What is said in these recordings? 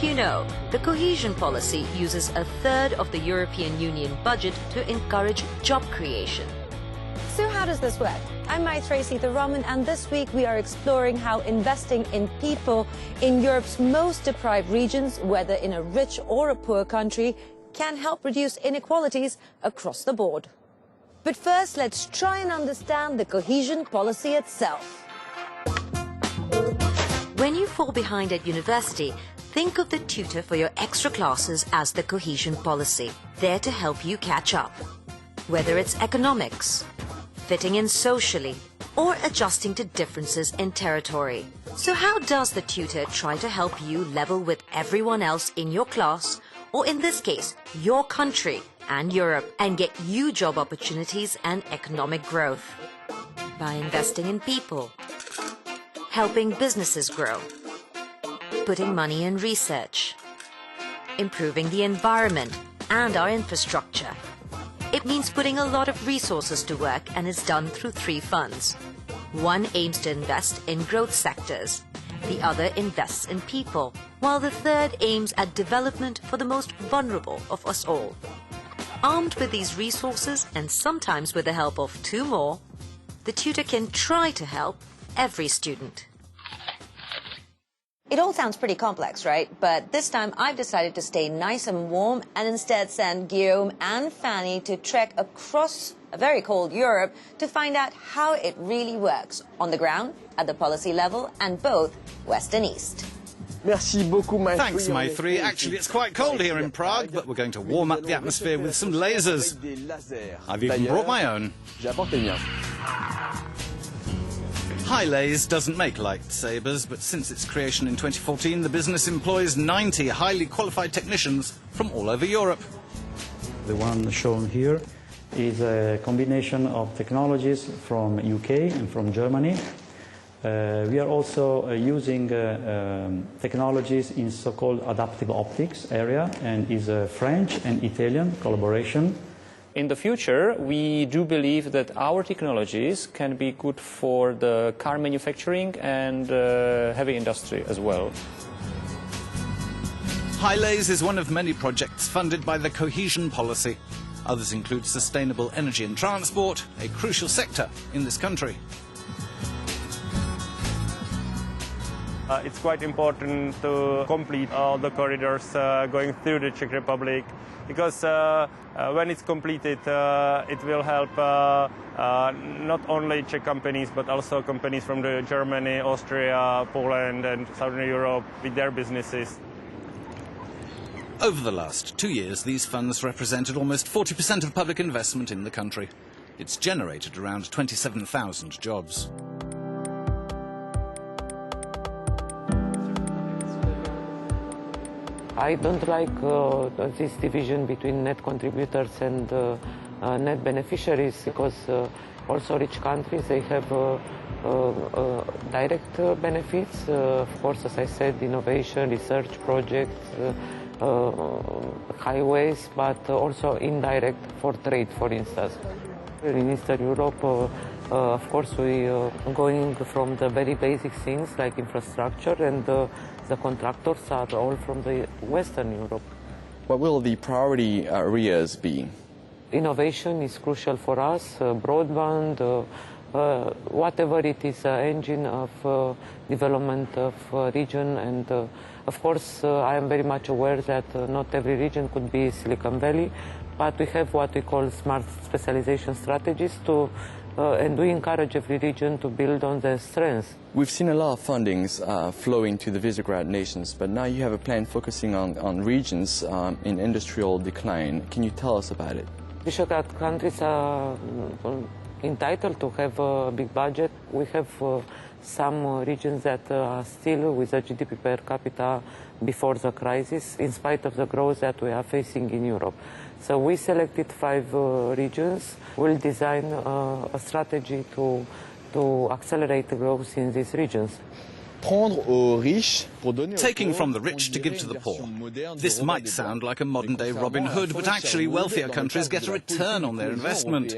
you know, the cohesion policy uses a third of the European Union budget to encourage job creation. So how does this work? I'm Tracy Roman, and this week we are exploring how investing in people in Europe's most deprived regions, whether in a rich or a poor country, can help reduce inequalities across the board. But first, let's try and understand the cohesion policy itself. When you fall behind at university, think of the tutor for your extra classes as the cohesion policy, there to help you catch up. Whether it's economics, fitting in socially, or adjusting to differences in territory. So how does the tutor try to help you level with everyone else in your class, or in this case, your country and Europe, and get you job opportunities and economic growth? By investing in people, helping businesses grow, putting money in research, improving the environment and our infrastructure. It means putting a lot of resources to work, and is done through 3 funds. One aims to invest in growth sectors, the other invests in people, while the third aims at development for the most vulnerable of us all. Armed with these resources, and sometimes with the help of 2 more, the tutor can try to help every student. It all sounds pretty complex, right? But this time I've decided to stay nice and warm and instead send Guillaume and Fanny to trek across a very cold Europe to find out how it really works on the ground, at the policy level, and both west and east. Thanks, Maitri. Actually, it's quite cold here in Prague, but we're going to warm up the atmosphere with some lasers. I've even brought my own. Highleys doesn't make lightsabers, but since its creation in 2014, the business employs 90 highly qualified technicians from all over Europe. The one shown here is a combination of technologies from UK and from Germany. We are also using technologies in so-called adaptive optics area, and is a French and Italian collaboration. In the future, we do believe that our technologies can be good for the car manufacturing and heavy industry as well. Highleys is one of many projects funded by the cohesion policy. Others include sustainable energy and transport, a crucial sector in this country. It's quite important to complete all the corridors going through the Czech Republic, because when it's completed, it will help not only Czech companies, but also companies from Germany, Austria, Poland and Southern Europe with their businesses. Over the last 2 years, these funds represented almost 40% of public investment in the country. It's generated around 27,000 jobs. I don't like this division between net contributors and net beneficiaries, because also rich countries, they have direct benefits, of course, as I said, innovation, research projects, highways, but also indirect for trade, for instance. In Eastern Europe, of course, we are going from the very basic things like infrastructure, and the contractors are all from the Western Europe. What will the priority areas be? Innovation is crucial for us, broadband, whatever it is, engine of development of region. And of course, I am very much aware that not every region could be Silicon Valley, but we have what we call smart specialization strategies and we encourage every region to build on their strengths. We've seen a lot of fundings flowing to the Visegrad nations, but now you have a plan focusing on regions in industrial decline. Can you tell us about it? Visegrad countries are entitled to have a big budget. We have some regions that are still with a GDP per capita before the crisis, in spite of the growth that we are facing in Europe. So we selected 5 regions. We'll design a strategy to accelerate the growth in these regions. Taking from the rich to give to the poor. This might sound like a modern-day Robin Hood, but actually wealthier countries get a return on their investment.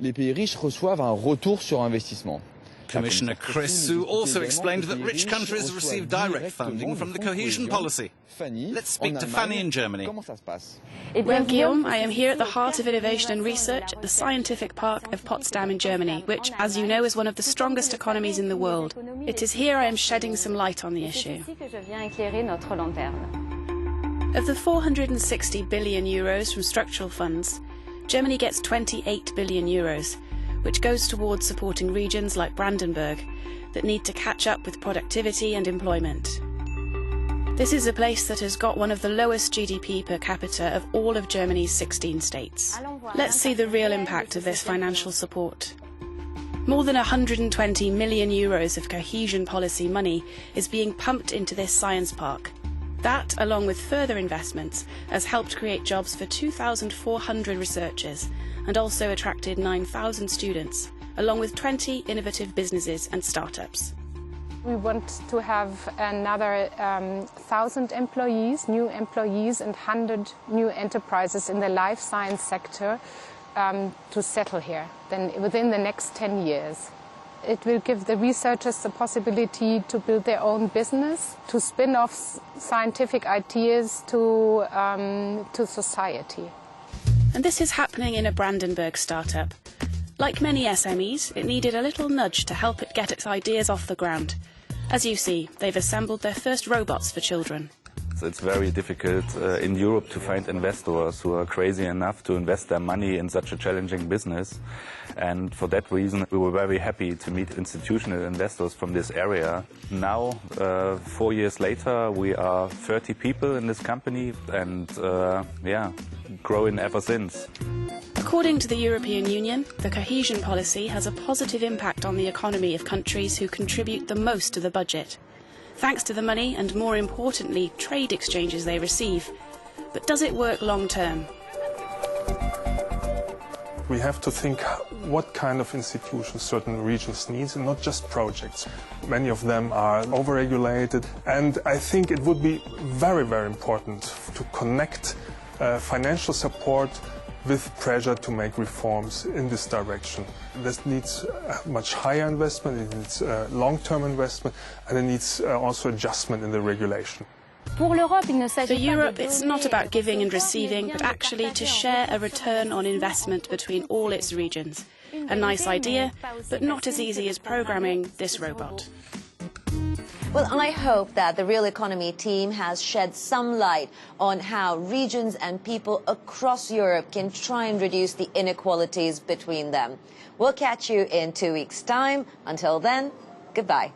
Les pays riches reçoivent un retour sur investissement. Commissioner Chryssou also explained that rich countries receive direct funding from the Cohesion Policy. Let's speak to Fanny in Germany. Well, Guillaume, I am here at the heart of innovation and research at the Scientific Park of Potsdam in Germany, which, as you know, is one of the strongest economies in the world. It is here I am shedding some light on the issue. Of the 460 billion euros from structural funds, Germany gets 28 billion euros, which goes towards supporting regions like Brandenburg that need to catch up with productivity and employment. This is a place that has got one of the lowest GDP per capita of all of Germany's 16 states. Let's see the real impact of this financial support. More than 120 million euros of cohesion policy money is being pumped into this science park. That, along with further investments, has helped create jobs for 2,400 researchers and also attracted 9,000 students, along with 20 innovative businesses and startups. We want to have another 1,000 employees, new employees, and 100 new enterprises in the life science sector to settle here within the next 10 years. It will give the researchers the possibility to build their own business, to spin off scientific ideas to society. And this is happening in a Brandenburg startup. Like many SMEs, it needed a little nudge to help it get its ideas off the ground. As you see, they've assembled their first robots for children. It's very difficult in Europe to find investors who are crazy enough to invest their money in such a challenging business. And for that reason, we were very happy to meet institutional investors from this area. Now, 4 years later, we are 30 people in this company and, growing ever since. According to the European Union, the cohesion policy has a positive impact on the economy of countries who contribute the most to the budget, thanks to the money and, more importantly, trade exchanges they receive. But does it work long term? We have to think what kind of institutions certain regions need, and not just projects. Many of them are overregulated, and I think it would be very, very important to connect financial support with pressure to make reforms in this direction. This needs a much higher investment, it needs long-term investment, and it needs also adjustment in the regulation. For Europe, it's not about giving and receiving, but actually to share a return on investment between all its regions. A nice idea, but not as easy as programming this robot. Well, I hope that the Real Economy team has shed some light on how regions and people across Europe can try and reduce the inequalities between them. We'll catch you in 2 weeks' time. Until then, goodbye.